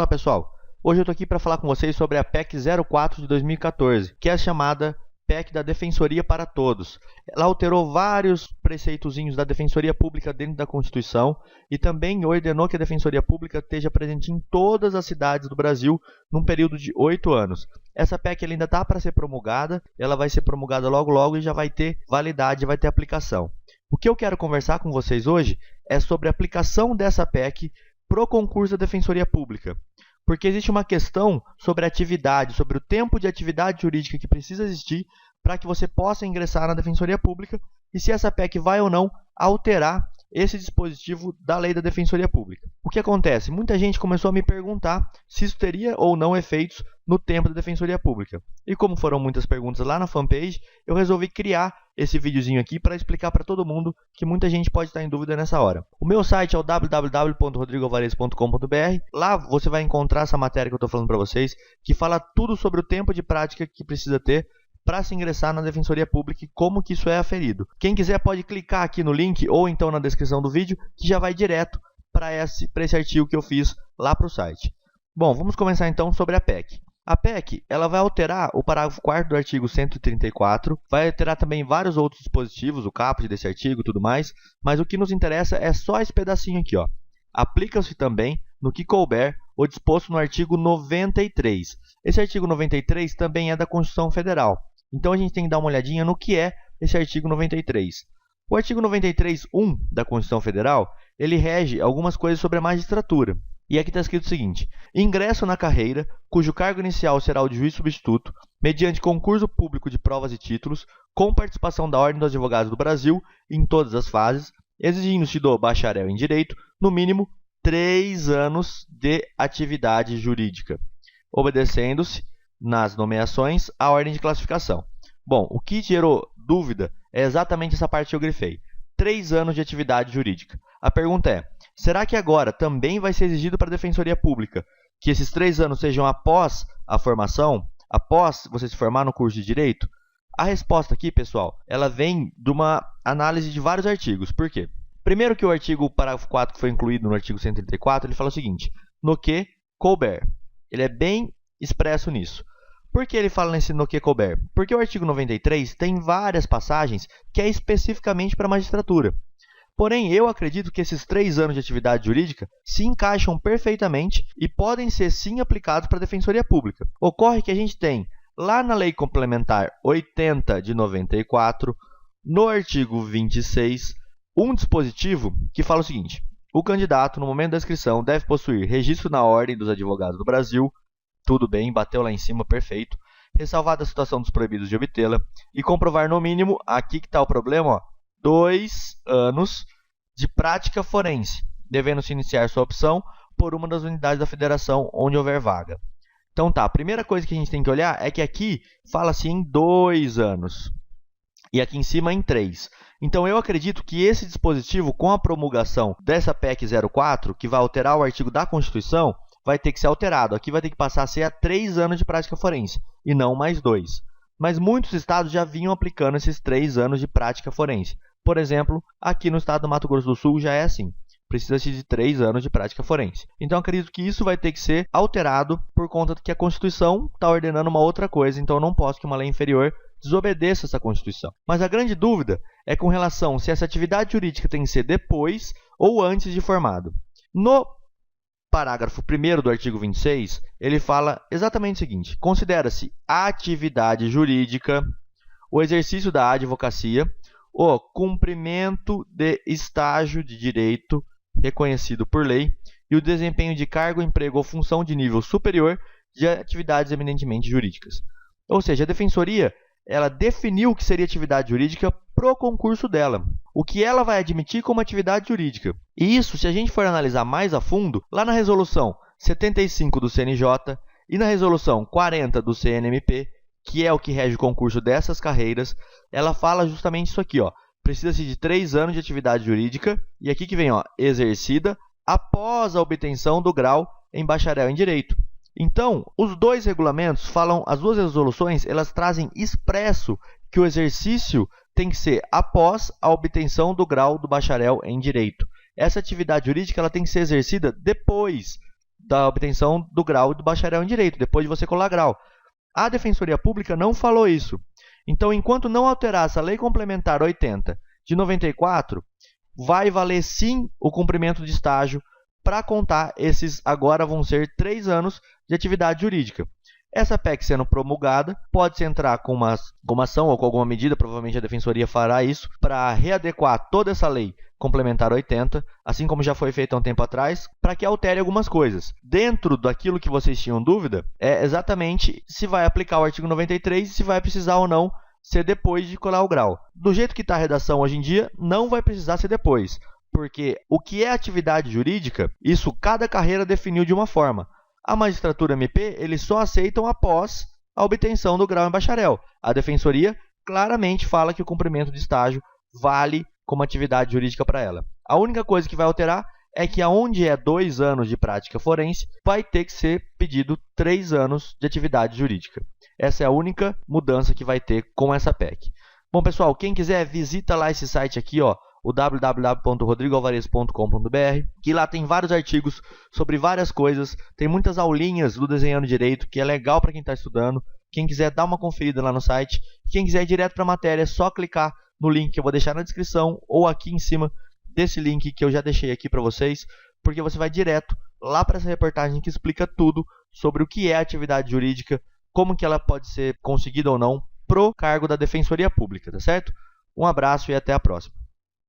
pessoal, hoje eu estou aqui para falar com vocês sobre a PEC 04 de 2014, que é a chamada PEC da Defensoria para Todos. Ela alterou vários preceitozinhos da Defensoria Pública dentro da Constituição e também ordenou que a Defensoria Pública esteja presente em todas as cidades do Brasil num período de 8 anos. Essa PEC ainda está para ser promulgada, ela vai ser promulgada logo logo e já vai ter validade, vai ter aplicação. O que eu quero conversar com vocês hoje é sobre a aplicação dessa PEC para o concurso da Defensoria Pública. Porque existe uma questão sobre a atividade, sobre o tempo de atividade jurídica que precisa existir para que você possa ingressar na Defensoria Pública e se essa PEC vai ou não alterar esse dispositivo da lei da Defensoria Pública. O que acontece? Muita gente começou a me perguntar se isso teria ou não efeitos no tempo da Defensoria Pública. E como foram muitas perguntas lá na fanpage, eu resolvi criar esse videozinho aqui para explicar para todo mundo que muita gente pode estar em dúvida nessa hora. O meu site é o www.rodrigoalvarez.com.br. Lá você vai encontrar essa matéria que eu estou falando para vocês, que fala tudo sobre o tempo de prática que precisa ter para se ingressar na Defensoria Pública e como que isso é aferido. Quem quiser pode clicar aqui no link ou então na descrição do vídeo, que já vai direto para esse artigo que eu fiz lá para o site. Bom, vamos começar então sobre a PEC. A PEC ela vai alterar o parágrafo 4º do artigo 134, vai alterar também vários outros dispositivos, o caput desse artigo e tudo mais, mas o que nos interessa é só esse pedacinho aqui, ó. Aplica-se também no que couber o disposto no artigo 93. Esse artigo 93 também é da Constituição Federal. Então, a gente tem que dar uma olhadinha no que é esse artigo 93. O artigo 93.1 da Constituição Federal, ele rege algumas coisas sobre a magistratura. E aqui está escrito o seguinte: ingresso na carreira, cujo cargo inicial será o de juiz substituto, mediante concurso público de provas e títulos, com participação da Ordem dos Advogados do Brasil em todas as fases, exigindo-se do bacharel em Direito, no mínimo, 3 anos de atividade jurídica, obedecendo-se nas nomeações, a ordem de classificação. Bom, o que gerou dúvida é exatamente essa parte que eu grifei. 3 anos de atividade jurídica. A pergunta é, será que agora também vai ser exigido para a Defensoria Pública que esses 3 anos sejam após a formação, após você se formar no curso de Direito? A resposta aqui, pessoal, ela vem de uma análise de vários artigos. Por quê? Primeiro que o parágrafo 4 que foi incluído no artigo 134, ele fala o seguinte: no que couber. Ele é bem expresso nisso. Por que ele fala nesse no que couber? Porque o artigo 93 tem várias passagens que é especificamente para a magistratura. Porém, eu acredito que esses 3 anos de atividade jurídica se encaixam perfeitamente e podem ser sim aplicados para a Defensoria Pública. Ocorre que a gente tem lá na Lei Complementar 80 de 94, no artigo 26, um dispositivo que fala o seguinte: o candidato, no momento da inscrição, deve possuir registro na Ordem dos Advogados do Brasil. Tudo bem, bateu lá em cima, perfeito. Ressalvada a situação dos proibidos de obtê-la e comprovar no mínimo, aqui que está o problema, ó, 2 anos de prática forense, devendo se iniciar sua opção por uma das unidades da federação onde houver vaga. Então tá, a primeira coisa que a gente tem que olhar é que aqui fala-se em 2 anos e aqui em cima em 3. Então eu acredito que esse dispositivo, com a promulgação dessa PEC 04, que vai alterar o artigo da Constituição, vai ter que ser alterado. Aqui vai ter que passar a ser a 3 anos de prática forense, e não mais 2. Mas muitos estados já vinham aplicando esses 3 anos de prática forense. Por exemplo, aqui no estado do Mato Grosso do Sul já é assim. Precisa-se de 3 anos de prática forense. Então, acredito que isso vai ter que ser alterado por conta de que a Constituição está ordenando uma outra coisa. Então, eu não posso que uma lei inferior desobedeça essa Constituição. Mas a grande dúvida é com relação se essa atividade jurídica tem que ser depois ou antes de formado. No parágrafo 1º do artigo 26, ele fala exatamente o seguinte: considera-se atividade jurídica o exercício da advocacia, o cumprimento de estágio de direito reconhecido por lei e o desempenho de cargo, emprego ou função de nível superior de atividades eminentemente jurídicas. Ou seja, a Defensoria ela definiu o que seria atividade jurídica para o concurso dela, o que ela vai admitir como atividade jurídica. E isso, se a gente for analisar mais a fundo, lá na resolução 75 do CNJ e na resolução 40 do CNMP, que é o que rege o concurso dessas carreiras, ela fala justamente isso aqui, ó. Precisa-se de 3 anos de atividade jurídica, e aqui que vem, ó, exercida após a obtenção do grau em bacharel em Direito. Então, os dois regulamentos falam, as duas resoluções, elas trazem expresso que o exercício tem que ser após a obtenção do grau do bacharel em Direito. Essa atividade jurídica ela tem que ser exercida depois da obtenção do grau do bacharel em Direito, depois de você colar grau. A Defensoria Pública não falou isso. Então, enquanto não alterar essa Lei Complementar 80 de 94, vai valer sim o cumprimento de estágio para contar esses, agora vão ser 3 anos de atividade jurídica. Essa PEC sendo promulgada, pode-se entrar com uma ação ou com alguma medida, provavelmente a Defensoria fará isso, para readequar toda essa Lei Complementar 80, assim como já foi feito há um tempo atrás, para que altere algumas coisas. Dentro daquilo que vocês tinham dúvida, é exatamente se vai aplicar o artigo 93 e se vai precisar ou não ser depois de colar o grau. Do jeito que está a redação hoje em dia, não vai precisar ser depois, porque o que é atividade jurídica, isso cada carreira definiu de uma forma. A magistratura MP, eles só aceitam após a obtenção do grau em bacharel. A Defensoria claramente fala que o cumprimento de estágio vale como atividade jurídica para ela. A única coisa que vai alterar é que aonde é 2 anos de prática forense, vai ter que ser pedido 3 anos de atividade jurídica. Essa é a única mudança que vai ter com essa PEC. Bom, pessoal, quem quiser, visita lá esse site aqui, ó, o www.rodrigoalvarez.com.br, que lá tem vários artigos sobre várias coisas, tem muitas aulinhas do Desenhando Direito, que é legal para quem está estudando. Quem quiser dar uma conferida lá no site, quem quiser ir direto para a matéria, é só clicar no link que eu vou deixar na descrição ou aqui em cima desse link que eu já deixei aqui para vocês, porque você vai direto lá para essa reportagem que explica tudo sobre o que é atividade jurídica, como que ela pode ser conseguida ou não pro cargo da Defensoria Pública, tá certo? Um abraço e até a próxima.